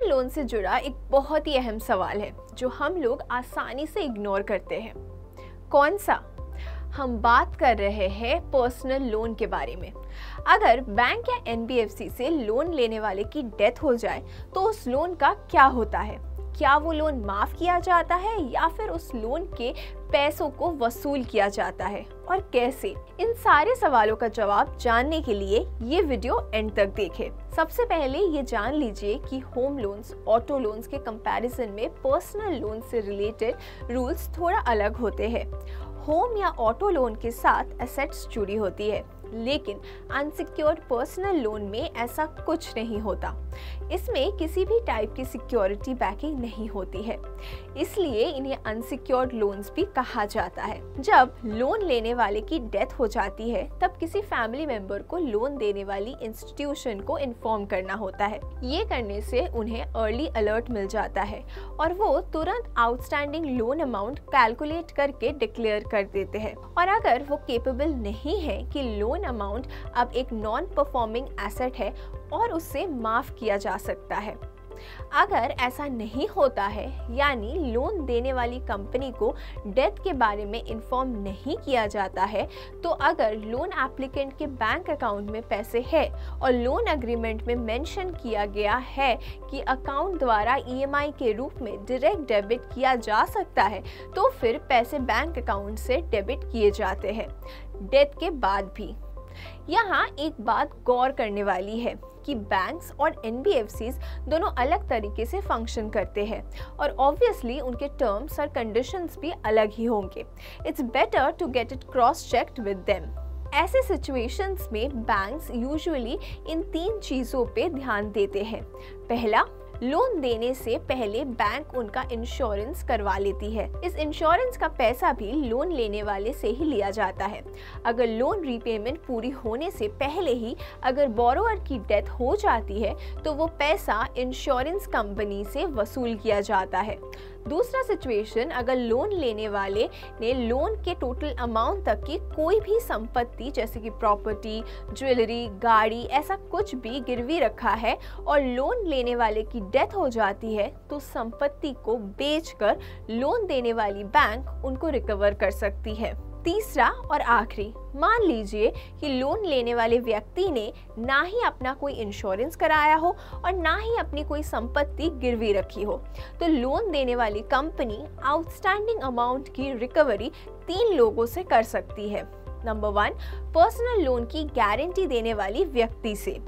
Loan से जुड़ा एक बहुत ही अहम सवाल है जो हम लोग आसानी से इग्नोर करते हैं। कौन सा? हम बात कर रहे हैं पर्सनल लोन के बारे में। अगर बैंक या एनबीएफसी से लोन लेने वाले की डेथ हो जाए तो उस लोन का क्या होता है? क्या वो लोन माफ किया जाता है या फिर उस लोन के पैसों को वसूल किया जाता है और कैसे? इन सारे सवालों का जवाब जानने के लिए ये वीडियो एंड तक देखें। सबसे पहले ये जान लीजिए कि होम लोन्स, ऑटो लोन्स के कंपैरिजन में पर्सनल लोन से रिलेटेड रूल्स थोड़ा अलग होते हैं। होम या ऑटो लोन के साथ एसेट्स जुड़ी होती है, लेकिन अनसिक्योर्ड पर्सनल लोन में ऐसा कुछ नहीं होता। इसमें किसी भी टाइप की सिक्योरिटी बैकिंग नहीं होती है, इसलिए इन्हें अनसिक्योर्ड लोन्स भी कहा जाता है। जब लोन लेने वाले की डेथ हो जाती है तब किसी फैमिली मेंबर को लोन देने वाली इंस्टीट्यूशन को इन्फॉर्म करना होता है। ये करने से उन्हें अर्ली अलर्ट मिल जाता है और वो तुरंत आउटस्टैंडिंग लोन अमाउंट कैलकुलेट करके डिक्लेयर कर देते हैं। और अगर वो केपेबल नहीं है कि लोन अमाउंट अब एक नॉन परफॉर्मिंग एसेट है और उससे माफ किया जा सकता है। अगर ऐसा नहीं होता है, यानी लोन देने वाली कंपनी को डेथ के बारे में इन्फॉर्म नहीं किया जाता है, तो अगर लोन एप्लीकेंट के बैंक अकाउंट में पैसे है और लोन एग्रीमेंट में मेंशन किया गया है कि अकाउंट द्वारा ईएमआई के रूप में डायरेक्ट डेबिट किया जा सकता है, तो फिर पैसे बैंक अकाउंट से डेबिट किए जाते हैं डेथ के बाद भी। यहाँ एक बात गौर करने वाली है कि बैंक्स और एनबीएफसीज दोनों अलग तरीके से फंक्शन करते हैं और ऑब्वियसली उनके टर्म्स और कंडीशंस भी अलग ही होंगे। It's better to get it cross checked with them. ऐसे सिचुएशंस में बैंक्स यूजुअली इन 3 चीज़ों पे ध्यान देते हैं। पहला, लोन देने से पहले बैंक उनका इंश्योरेंस करवा लेती है। इस इंश्योरेंस का पैसा भी लोन लेने वाले से ही लिया जाता है। अगर लोन रीपेमेंट पूरी होने से पहले ही अगर बोरोवर की डेथ हो जाती है तो वो पैसा इंश्योरेंस कंपनी से वसूल किया जाता है। दूसरा सिचुएशन, अगर लोन लेने वाले ने लोन के टोटल अमाउंट तक की कोई भी संपत्ति जैसे कि प्रॉपर्टी, ज्वेलरी, गाड़ी, ऐसा कुछ भी गिरवी रखा है और लोन लेने वाले की डेथ हो जाती है तो संपत्ति को बेचकर लोन देने वाली बैंक उनको रिकवर कर सकती है। तीसरा और आखिरी, मान लीजिए कि लोन लेने वाले व्यक्ति ने ना ही अपना कोई इंश्योरेंस कराया हो और ना ही अपनी कोई संपत्ति गिरवी रखी हो, तो लोन देने वाली कंपनी आउटस्टैंडिंग अमाउंट की रिकवरी 3 लोगों से कर सकती है। नंबर 1, पर्सनल लोन की गारंटी देने वाली व्यक्ति से।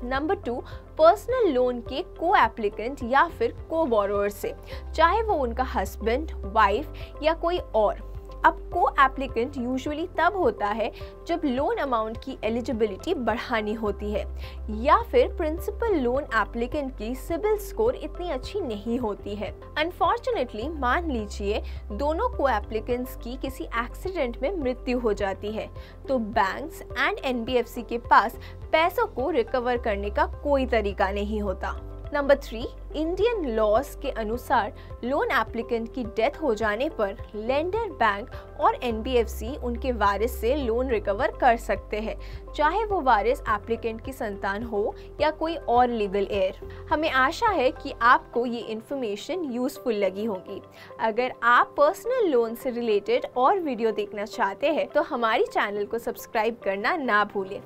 नंबर 2, पर्सनल लोन के को एप्लीकेंट या फिर को बोरोवर से, चाहे वो उनका हस्बैंड, वाइफ या कोई और। अब को एप्लीकेंट यूजुअली तब होता है जब लोन अमाउंट की एलिजिबिलिटी बढ़ानी होती है या फिर प्रिंसिपल लोन एप्लीकेंट की सिबिल स्कोर इतनी अच्छी नहीं होती है। अनफॉर्चुनेटली मान लीजिए दोनों को एप्लीकेंट्स की किसी एक्सीडेंट में मृत्यु हो जाती है, तो बैंक्स एंड एनबीएफसी के पास पैसों को रिकवर करने का कोई तरीका नहीं होता। नंबर 3, इंडियन लॉज के अनुसार लोन एप्लीकेंट की डेथ हो जाने पर लेंडर बैंक और एनबीएफसी उनके वारिस से लोन रिकवर कर सकते हैं, चाहे वो वारिस एप्लीकेंट की संतान हो या कोई और लीगल एयर। हमें आशा है कि आपको ये इन्फॉर्मेशन यूजफुल लगी होगी। अगर आप पर्सनल लोन से रिलेटेड और वीडियो देखना चाहते हैं तो हमारी चैनल को सब्सक्राइब करना ना भूलें।